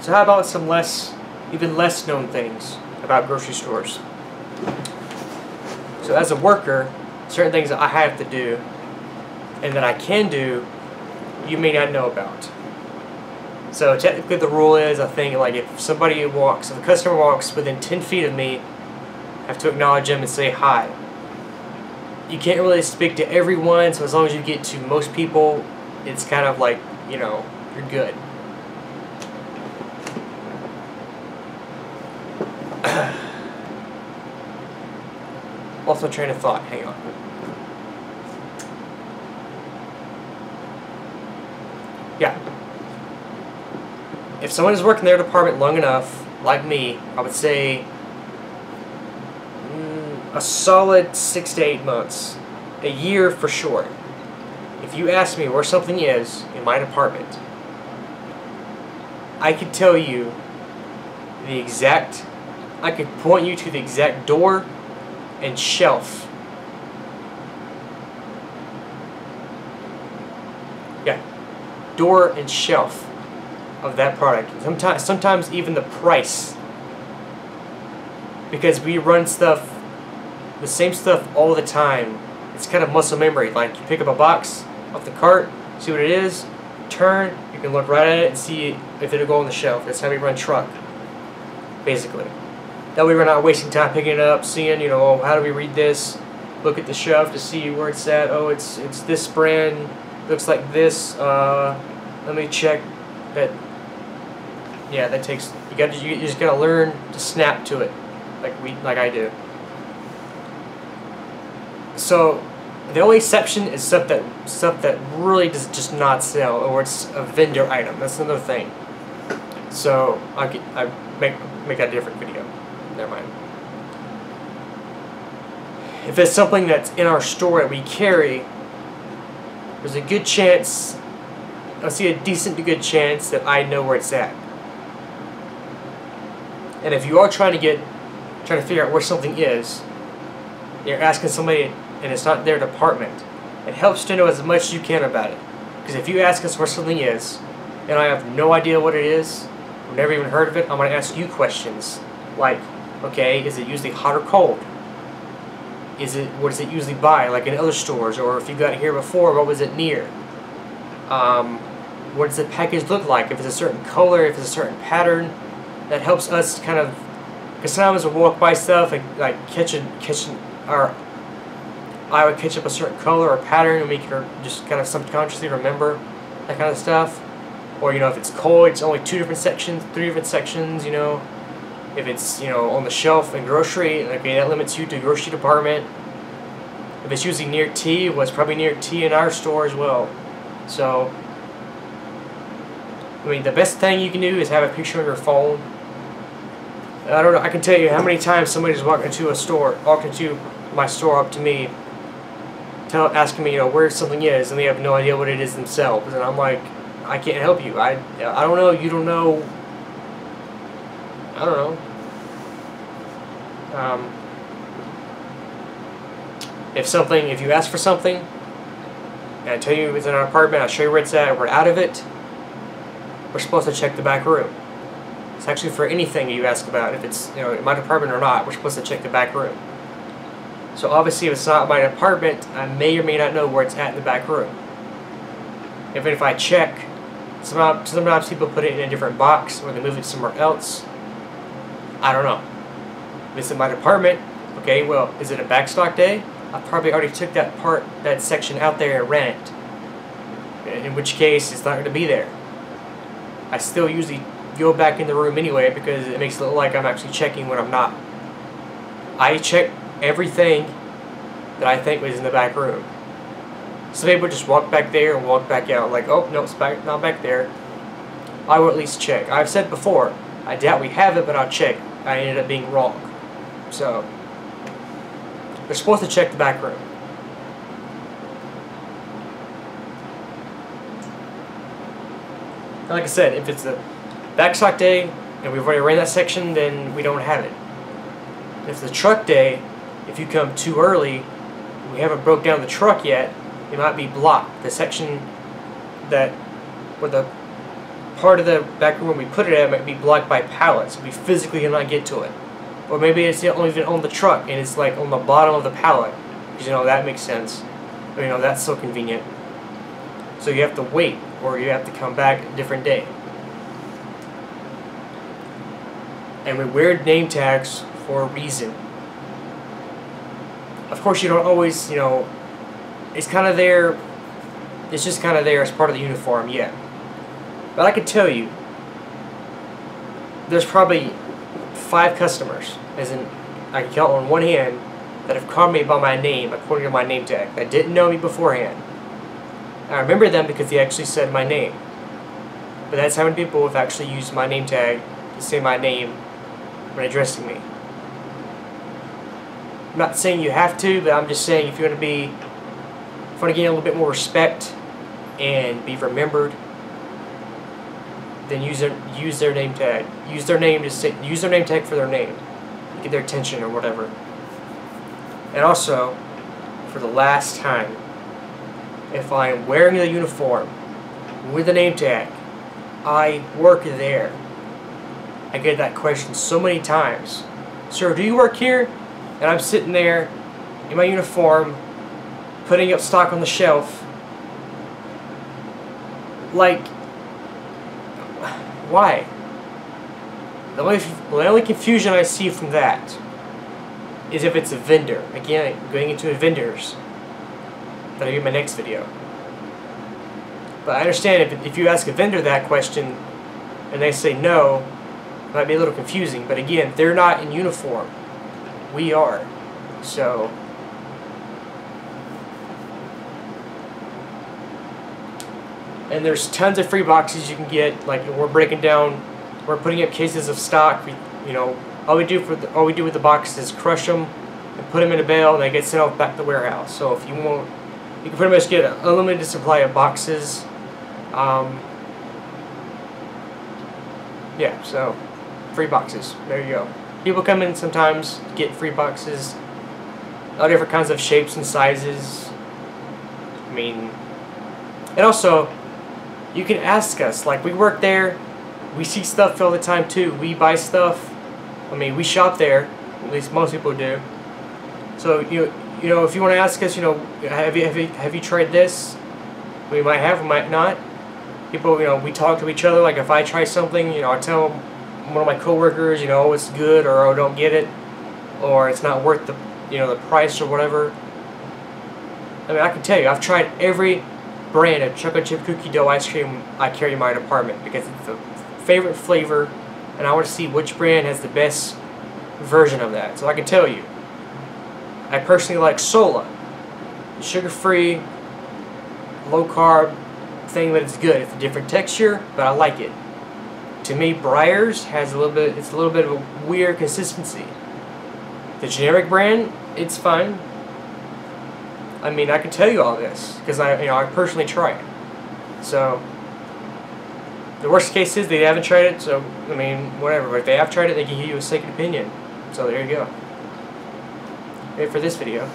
So how about some even less known things about grocery stores? So as a worker, certain things that I have to do and that I can do, you may not know about. So technically the rule is, I think, like if a customer walks within 10 feet of me, I have to acknowledge them and say hi. You can't really speak to everyone, so as long as you get to most people, it's kind of like, you know, you're good. Lost my train of thought, hang on. Yeah. If someone is working their department long enough, like me, I would say a solid 6 to 8 months. A year for sure. If you ask me where something is in my department, I could tell you I could point you to the exact door and shelf. Yeah, door and shelf of that product. Sometimes even the price, because we run the same stuff all the time. It's kind of muscle memory. Like you pick up a box off the cart, see what it is, turn, you can look right at it and see if it'll go on the shelf. That's how we run truck, basically. That way we're not wasting time picking it up, seeing, you know, oh, how do we read this? Look at the shelf to see where it's at. Oh, it's this brand. Looks like this. Let me check that. Yeah, that takes. You just gotta learn to snap to it, like I do. So the only exception is stuff that really does just not sell, or it's a vendor item. That's another thing. So I make that a different video. Never mind. If it's something that's in our store that we carry, there's a good chance, I see a decent to good chance that I know where it's at. And if you are trying to figure out where something is, you're asking somebody and it's not their department, it helps to know as much as you can about it. Because if you ask us where something is, and I have no idea what it is, I've never even heard of it, I'm going to ask you questions like, okay, is it usually hot or cold? What does it usually buy, like in other stores? Or if you got it here before, what was it near? What does the package look like? If it's a certain color, if it's a certain pattern, that helps us kind of, because sometimes we'll walk by stuff like kitchen, or I would catch up a certain color or pattern and we can just kind of subconsciously remember that kind of stuff. Or, you know, if it's cold, it's only 2 different sections, 3 different sections, you know. If it's, you know, on the shelf in grocery, okay, that limits you to grocery department. If it's usually near T, well, it's probably near T in our store as well. So, I mean, the best thing you can do is have a picture on your phone. I don't know, I can tell you how many times somebody's walked into my store up to me, asking me, you know, where something is, and they have no idea what it is themselves. And I'm like, I can't help you. I don't know, you don't know. I don't know. If you ask for something, and I tell you it's in our apartment, I show you where it's at, we're out of it, we're supposed to check the back room. It's actually for anything you ask about, if it's, you know, in my department or not, we're supposed to check the back room. So obviously if it's not my department, I may or may not know where it's at in the back room. Even if I check, sometimes people put it in a different box, or they move it somewhere else. I don't know. If it's in my department, okay, well, is it a backstock day? I probably already took that section out there and ran it. In which case, it's not going to be there. I still usually go back in the room anyway because it makes it look like I'm actually checking when I'm not. I check everything that I think was in the back room. Some people just walk back there and walk back out like, oh, no, it's not back there. I will at least check. I've said before, I doubt we have it, but I'll check. I ended up being wrong. So, they're supposed to check the back room. Like I said, if it's a backstock day and we've already ran that section, then we don't have it. If it's the truck day, if you come too early, we haven't broke down the truck yet, it might be blocked. The section where the part of the back room we put it at might be blocked by pallets, so we physically cannot get to it. Or maybe it's not even on the truck and it's like on the bottom of the pallet. Because, you know, that makes sense. But, you know, that's so convenient. So you have to wait, or you have to come back a different day. And we wear name tags for a reason. Of course, you don't always, you know, it's kind of there, it's just kind of there as part of the uniform, yeah. But I can tell you, there's probably 5 customers, as in, I can count on one hand, that have called me by my name according to my name tag, that didn't know me beforehand. I remember them because they actually said my name. But that's how many people have actually used my name tag to say my name when addressing me. I'm not saying you have to, but I'm just saying if you want to be, if you want to gain a little bit more respect and be remembered, then use their name tag. Use their name to say, use their name tag for their name, to get their attention or whatever. And also, for the last time, if I am wearing the uniform with a name tag, I work there. I get that question so many times. Sir, do you work here? And I'm sitting there in my uniform, putting up stock on the shelf. Like, why? The only confusion I see from that is if it's a vendor. Again, going into a vendor's. That'll be my next video. But I understand if you ask a vendor that question and they say no, it might be a little confusing. But again, they're not in uniform. We are. So, and there's tons of free boxes you can get. Like, we're breaking down, we're putting up cases of stock. You know, all we do with the boxes is crush them and put them in a bale, and they get sent off back to the warehouse. So if you want, you can pretty much get an unlimited supply of boxes. Yeah, so free boxes. There you go. People come in sometimes to get free boxes, all different kinds of shapes and sizes. I mean, and also, you can ask us. Like, we work there, we see stuff all the time too. We buy stuff. I mean, we shop there. At least most people do. So you know, if you want to ask us, you know, have you tried this? We might have, we might not. People, you know, we talk to each other. Like, if I try something, you know, I tell one of my coworkers, you know, oh, it's good, or oh, don't get it, or it's not worth the, you know, the price or whatever. I mean, I can tell you, I've tried every brand of chocolate chip cookie dough ice cream I carry in my department because it's the favorite flavor, and I want to see which brand has the best version of that. So I can tell you, I personally like Sola, sugar-free, low-carb thing, but it's good. It's a different texture, but I like it. To me, Breyers has a little bit. It's a little bit of a weird consistency. The generic brand, it's fine. I mean, I can tell you all this because I personally try it. So the worst case is they haven't tried it. So I mean, whatever. But if they have tried it, they can give you a second opinion. So there you go. Wait for this video.